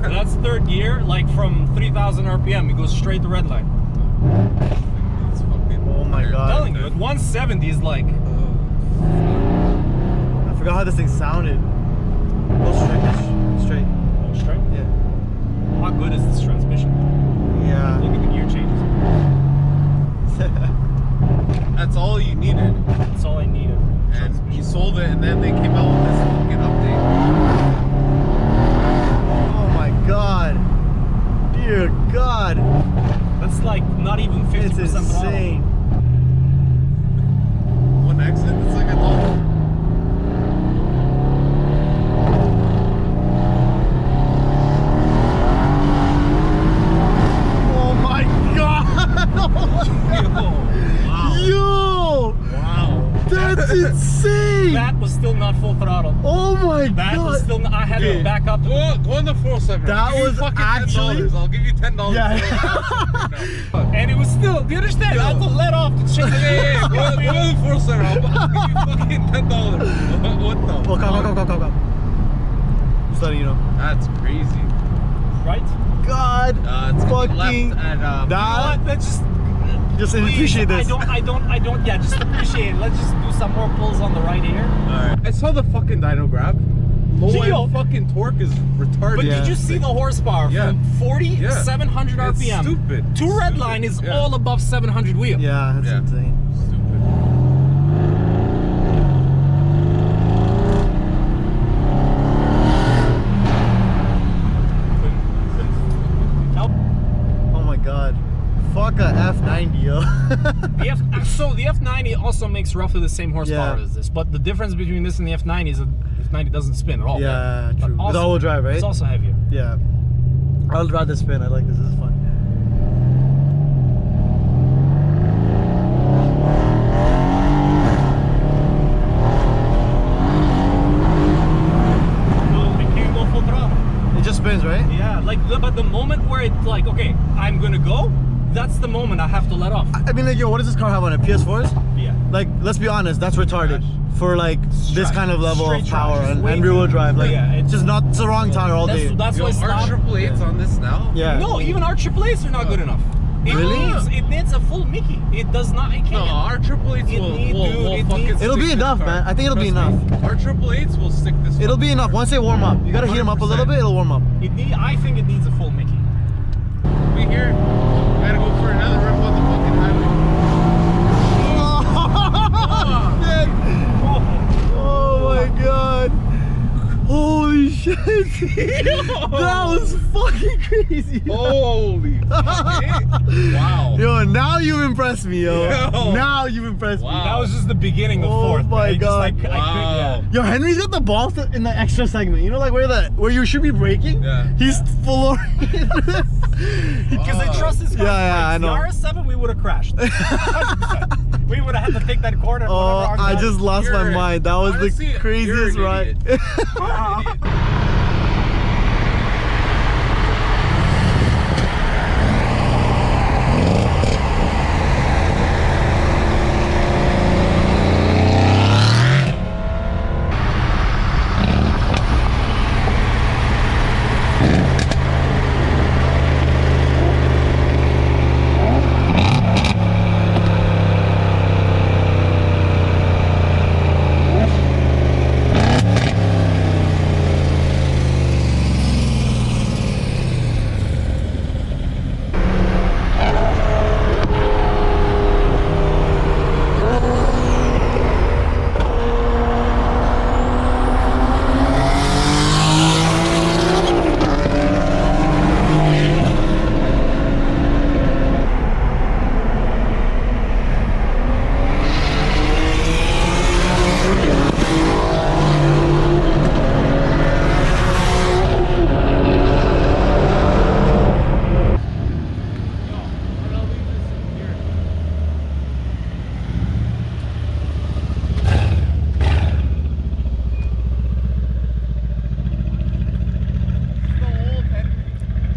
That's third gear, like from 3,000 RPM, it goes straight to red line. It's fucking. Oh my god. I'm telling you, at 170 is like. I forgot how this thing sounded. Go straight. Straight. Oh, straight? Yeah. How good is this transmission? Yeah. Look at the gear changes. That's all you needed. That's all I needed. And you sold it, and then they came out with this fucking update. Oh my god. Dear god. That's like not even 50% It's insane. One exit, it's like a dollar. Oh my god. Wow. Yo. Wow. That's insane. That was still not full throttle. Oh my That god. was still not, I had to Dude, back up. Go on the 407. That was actually. I'll give you $10. Yeah. And it was still, do you understand? I had to let off the chicken. Yeah. Go on the 407. I'll give you fucking $10. What the? Oh, come. Just letting you know. That's crazy. Right? God. It's fucking. left at That. Let's just Just appreciate this. yeah, just appreciate it. Let's just do some more pulls on the right here. Alright. I saw the fucking dyno graph. Low Gio. end fucking torque is retarded. But did you see the horsepower from 40, 700 It's RPM? stupid. To red line is all above 700 wheel. Yeah, that's insane. Oh my god. Fuck a F90, yo. So the F90 also makes roughly the same horsepower Yeah. as this, but the difference between this and the F90 is that the F90 doesn't spin at all. Yeah, But true. also, It's all-wheel drive, right? It's also heavier. Yeah. I'll rather spin. I like this. This is fun. No, it can't go full throttle. It just spins, right? Yeah, but the moment where it's like, okay, I'm gonna go, that's the moment I have to let off. I mean, like, yo, what does this car have on it? PS4s? Yeah. Like, let's be honest, that's retarded for like this Trash. kind of level Straight of power trash. and Way rear wheel too- drive. Like, yeah, it's just not. It's the wrong tire all day. That's Yo, why our Snob. triple eights on this now? Yeah. No, even our AAA's are not good enough. It needs a full Mickey. It does not. It can't. No, our triple eights will fucking. It'll be stick enough, this car. man. I think it'll be Trust me. enough. Our triple eights will stick this. It'll be fucking enough car. once they warm up. You gotta heat them up a little 100%. bit. It'll warm up. I think it needs a full Mickey. We here. Gotta go for another rip on the fucking highway. Oh my god. Holy shit. That was fucking crazy. Holy shit. Wow. Yo, now you've impressed me, yo. Yo. Now you've impressed me. Wow. That was just the beginning of fourth. my man. god. Just like, Wow. Yo, Henry's got the balls in the extra segment. You know, like where you should be braking? Yeah. He's full because they trust his car's Yeah, I brakes. know. The RS7, we would have crashed. 100%. We would have had to take that corner. Oh, I just lost my mind. That was Honestly, the craziest you're an ride. idiot. You're an idiot.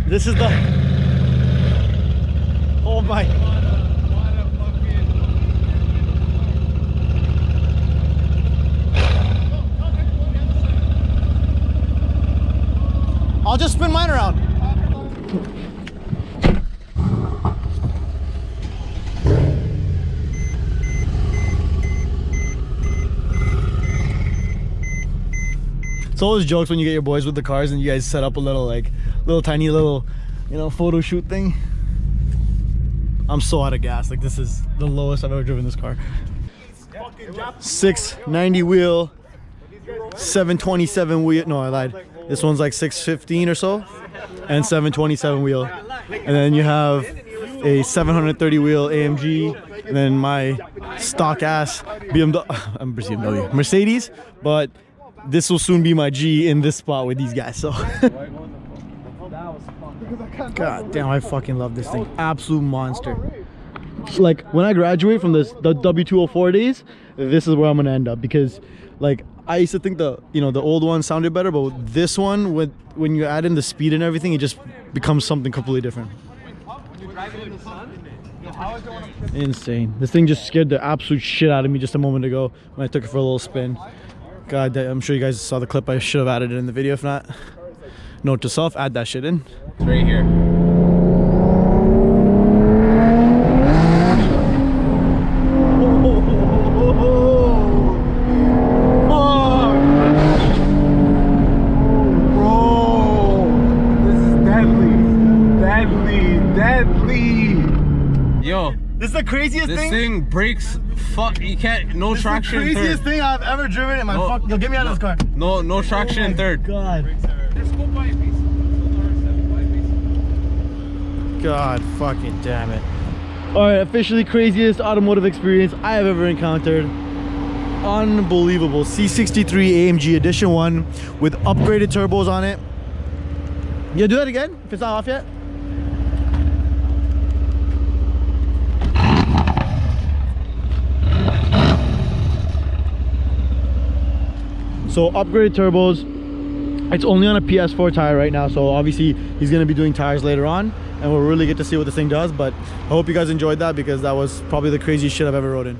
This is the. Oh my. I'll just spin mine around. It's always jokes when you get your boys with the cars and you guys set up a little tiny little, you know, photo shoot thing. I'm so out of gas. Like, this is the lowest I've ever driven this car. 690 wheel, 727 wheel. No, I lied. This one's like 615 or so, and 727 wheel. And then you have a 730 wheel AMG, and then my stock ass BMW, Mercedes, but this will soon be my G in this spot with these guys. So God damn, I fucking love this thing. Absolute monster. Like, when I graduate from the W204 days, this is where I'm gonna end up, because like I used to think the old one sounded better, but with this one, when you add in the speed and everything, it just becomes something completely different. Insane. This thing just scared the absolute shit out of me just a moment ago when I took it for a little spin. God, I'm sure you guys saw the clip. I should have added it in the video. If not, note to self, add that shit in. It's right here. Bro, this is deadly. Yo, this is the craziest this thing. thing breaks. Fuck, you can't. No This traction. is the craziest third. thing I've ever driven in my fuck. Yo, get me out of this car. No traction in third. God. God fucking damn it. Alright, officially craziest automotive experience I have ever encountered. Unbelievable. C63 AMG Edition 1 with upgraded turbos on it. You do that again if it's not off yet? So upgraded turbos. It's only on a PS4 tire right now, so obviously he's going to be doing tires later on, and we'll really get to see what this thing does. But I hope you guys enjoyed that, because that was probably the craziest shit I've ever rode in.